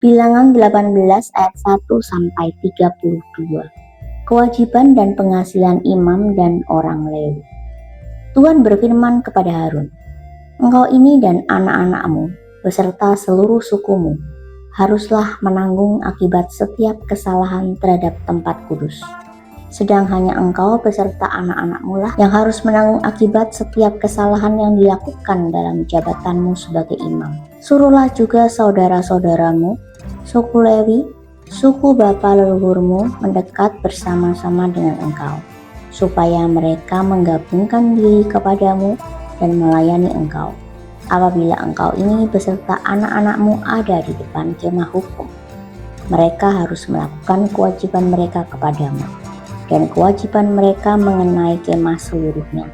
Bilangan 18 ayat 1-32. Kewajiban dan penghasilan imam dan orang Lewi. Tuhan berfirman kepada Harun, "Engkau ini dan anak-anakmu beserta seluruh sukumu haruslah menanggung akibat setiap kesalahan terhadap tempat kudus. Sedang hanya engkau beserta anak-anakmu lah yang harus menanggung akibat setiap kesalahan yang dilakukan dalam jabatanmu sebagai imam. Suruhlah juga saudara-saudaramu, suku Lewi, suku bapa leluhurmu mendekat bersama-sama dengan engkau, supaya mereka menggabungkan diri kepadamu dan melayani engkau. Apabila engkau ini beserta anak-anakmu ada di depan kemah hukum, mereka harus melakukan kewajiban mereka kepadamu. Dan kewajiban mereka mengenai kemah seluruhnya,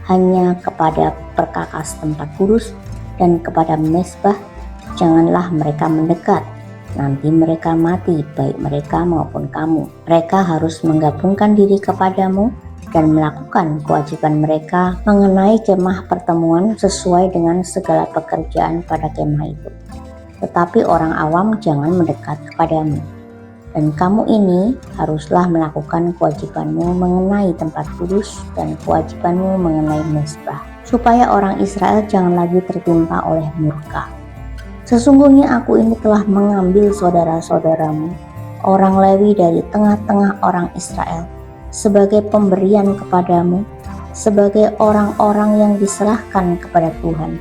hanya kepada perkakas tempat kudus dan kepada mezbah janganlah mereka mendekat, nanti mereka mati baik mereka maupun kamu. Mereka harus menggabungkan diri kepadamu dan melakukan kewajiban mereka mengenai kemah pertemuan sesuai dengan segala pekerjaan pada kemah itu. Tetapi orang awam jangan mendekat kepadamu. Dan kamu ini haruslah melakukan kewajibanmu mengenai tempat kudus dan kewajibanmu mengenai mezbah, supaya orang Israel jangan lagi tertimpa oleh murka. Sesungguhnya aku ini telah mengambil saudara-saudaramu, orang Lewi dari tengah-tengah orang Israel, sebagai pemberian kepadamu, sebagai orang-orang yang diserahkan kepada Tuhan,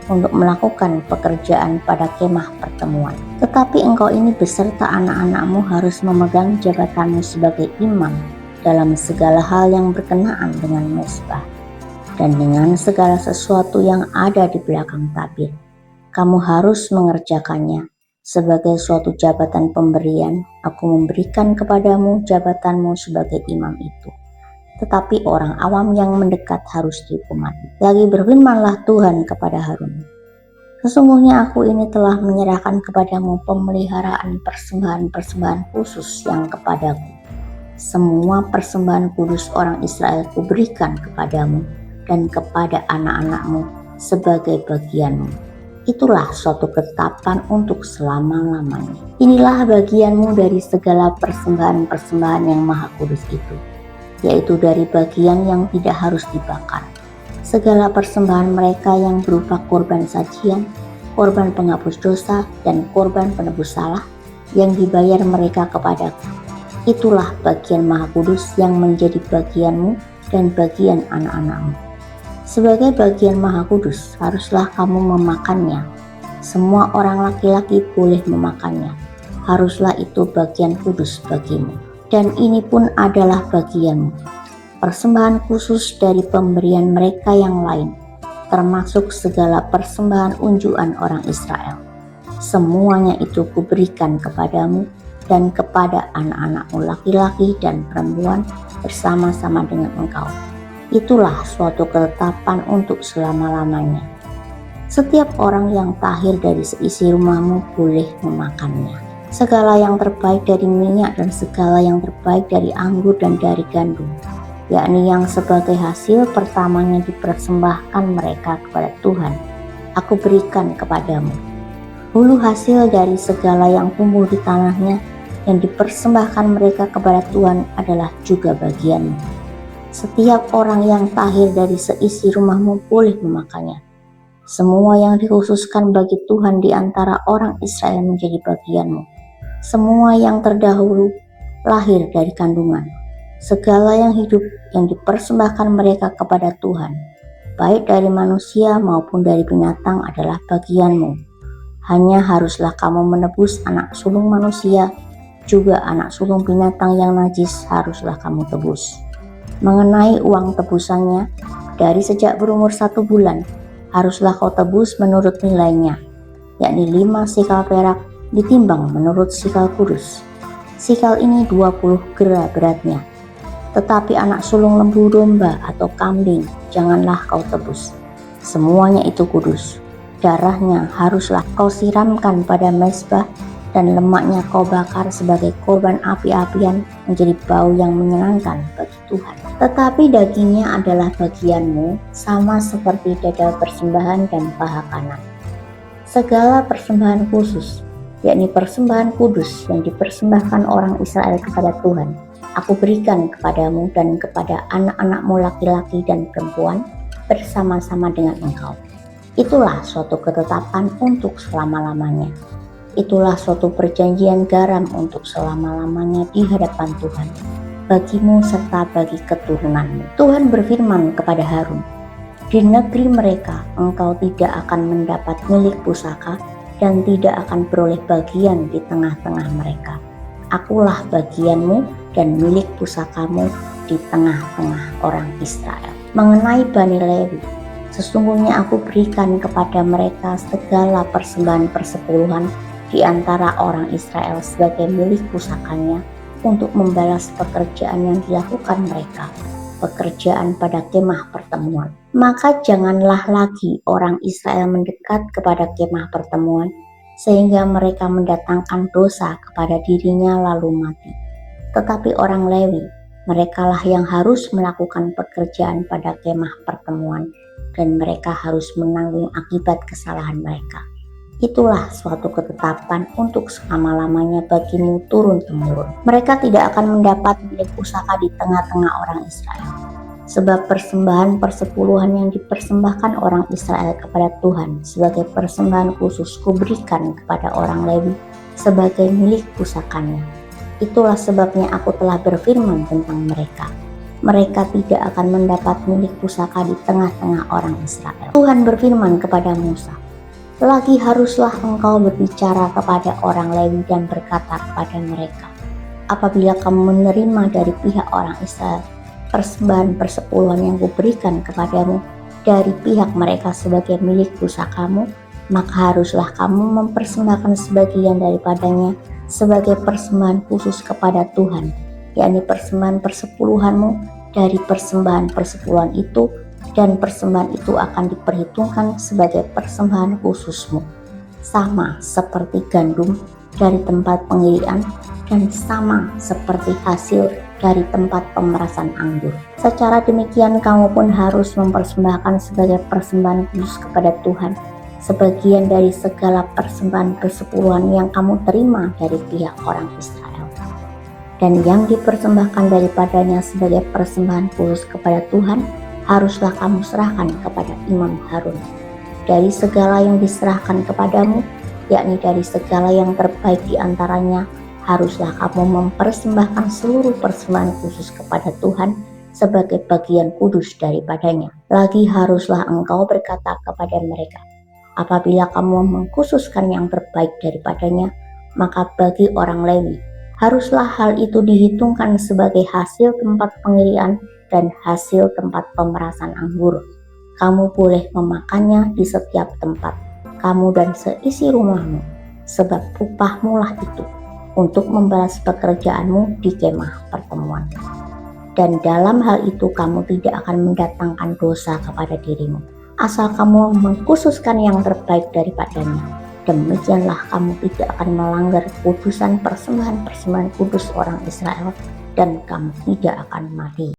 untuk melakukan pekerjaan pada kemah pertemuan. Tetapi engkau ini beserta anak-anakmu harus memegang jabatanmu sebagai imam dalam segala hal yang berkenaan dengan mezbah dan dengan segala sesuatu yang ada di belakang tabir. Kamu harus mengerjakannya sebagai suatu jabatan pemberian. Aku memberikan kepadamu jabatanmu sebagai imam itu. Tetapi orang awam yang mendekat harus dihukum mati. Lagi berfirmanlah Tuhan kepada Harun, "Sesungguhnya aku ini telah menyerahkan kepadamu pemeliharaan persembahan-persembahan khusus yang kepadaku. Semua persembahan kudus orang Israel kuberikan kepadamu dan kepada anak-anakmu sebagai bagianmu. Itulah suatu ketetapan untuk selama-lamanya. Inilah bagianmu dari segala persembahan-persembahan yang maha kudus itu, yaitu dari bagian yang tidak harus dibakar. Segala persembahan mereka yang berupa korban sajian, korban penghapus dosa, dan korban penebus salah yang dibayar mereka kepadaku. Itulah bagian maha kudus yang menjadi bagianmu dan bagian anak-anakmu. Sebagai bagian maha kudus haruslah kamu memakannya. Semua orang laki-laki boleh memakannya. Haruslah itu bagian kudus bagimu. Dan ini pun adalah bagianmu, persembahan khusus dari pemberian mereka yang lain, termasuk segala persembahan unjukan orang Israel. Semuanya itu kuberikan kepadamu dan kepada anak-anakmu laki-laki dan perempuan bersama-sama dengan engkau. Itulah suatu ketetapan untuk selama-lamanya. Setiap orang yang tahir dari seisi rumahmu boleh memakannya. Segala yang terbaik dari minyak dan segala yang terbaik dari anggur dan dari gandum, yakni yang sebagai hasil pertamanya dipersembahkan mereka kepada Tuhan, aku berikan kepadamu. Hulu hasil dari segala yang tumbuh di tanahnya yang dipersembahkan mereka kepada Tuhan adalah juga bagianmu. Setiap orang yang tahir dari seisi rumahmu boleh memakannya. Semua yang dikhususkan bagi Tuhan di antara orang Israel menjadi bagianmu. Semua yang terdahulu lahir dari kandungan, segala yang hidup yang dipersembahkan mereka kepada Tuhan, baik dari manusia maupun dari binatang adalah bagianmu. Hanya haruslah kamu menebus anak sulung manusia, juga anak sulung binatang yang najis haruslah kamu tebus. Mengenai uang tebusannya, dari sejak berumur 1 bulan, haruslah kau tebus menurut nilainya, yakni 5 sikal perak ditimbang menurut sikal kudus. Sikal ini 20 gera beratnya. Tetapi anak sulung lembu domba atau kambing janganlah kau tebus. Semuanya itu kudus. Darahnya haruslah kau siramkan pada mezbah dan lemaknya kau bakar sebagai korban api-apian menjadi bau yang menyenangkan bagi Tuhan. Tetapi dagingnya adalah bagianmu, sama seperti dada persembahan dan paha kanan. Segala persembahan khusus yakni persembahan kudus yang dipersembahkan orang Israel kepada Tuhan, aku berikan kepadamu dan kepada anak-anakmu laki-laki dan perempuan bersama-sama dengan engkau. Itulah suatu ketetapan untuk selama-lamanya. Itulah suatu perjanjian garam untuk selama-lamanya di hadapan Tuhan, bagimu serta bagi keturunanmu. Tuhan berfirman kepada Harun, di negeri mereka engkau tidak akan mendapat milik pusaka dan tidak akan beroleh bagian di tengah-tengah mereka. Akulah bagianmu dan milik pusakamu di tengah-tengah orang Israel. Mengenai Bani Lewi, sesungguhnya aku berikan kepada mereka segala persembahan persepuluhan di antara orang Israel sebagai milik pusakanya untuk membalas pekerjaan yang dilakukan mereka, pekerjaan pada kemah pertemuan. Maka janganlah lagi orang Israel mendekat kepada kemah pertemuan sehingga mereka mendatangkan dosa kepada dirinya lalu mati. Tetapi orang Lewi, merekalah yang harus melakukan pekerjaan pada kemah pertemuan dan mereka harus menanggung akibat kesalahan mereka. Itulah suatu ketetapan untuk selama-lamanya bagimu turun-temurun. Mereka tidak akan mendapat milik pusaka di tengah-tengah orang Israel. Sebab persembahan persepuluhan yang dipersembahkan orang Israel kepada Tuhan sebagai persembahan khusus kuberikan kepada orang Lewi sebagai milik pusakanya. Itulah sebabnya aku telah berfirman tentang mereka. Mereka tidak akan mendapat milik pusaka di tengah-tengah orang Israel. Tuhan berfirman kepada Musa, lagi haruslah engkau berbicara kepada orang Lewi dan berkata kepada mereka, apabila kamu menerima dari pihak orang Israel persembahan persepuluhan yang kuberikan kepadamu dari pihak mereka sebagai milik pusakamu, maka haruslah kamu mempersembahkan sebagian daripadanya sebagai persembahan khusus kepada Tuhan, yakni persembahan persepuluhanmu dari persembahan persepuluhan itu, dan persembahan itu akan diperhitungkan sebagai persembahan khususmu, sama seperti gandum dari tempat pengirian dan sama seperti hasil dari tempat pemerasan anggur. Secara demikian kamu pun harus mempersembahkan sebagai persembahan khusus kepada Tuhan sebagian dari segala persembahan persepuluhan yang kamu terima dari pihak orang Israel, dan yang dipersembahkan daripadanya sebagai persembahan khusus kepada Tuhan haruslah kamu serahkan kepada Imam Harun. Dari segala yang diserahkan kepadamu, yakni dari segala yang terbaik di antaranya, haruslah kamu mempersembahkan seluruh persembahan khusus kepada Tuhan sebagai bagian kudus daripadanya. Lagi haruslah engkau berkata kepada mereka, apabila kamu mengkhususkan yang terbaik daripadanya, maka bagi orang Lewi, haruslah hal itu dihitungkan sebagai hasil tempat pengirian dan hasil tempat pemerasan anggur. Kamu boleh memakannya di setiap tempat, kamu dan seisi rumahmu, sebab upahmu lah itu untuk membalas pekerjaanmu di kemah pertemuan. Dan dalam hal itu kamu tidak akan mendatangkan dosa kepada dirimu, asal kamu mengkhususkan yang terbaik daripadanya. Demikianlah kamu tidak akan melanggar kudusan persembahan-persembahan kudus orang Israel, dan kamu tidak akan mati.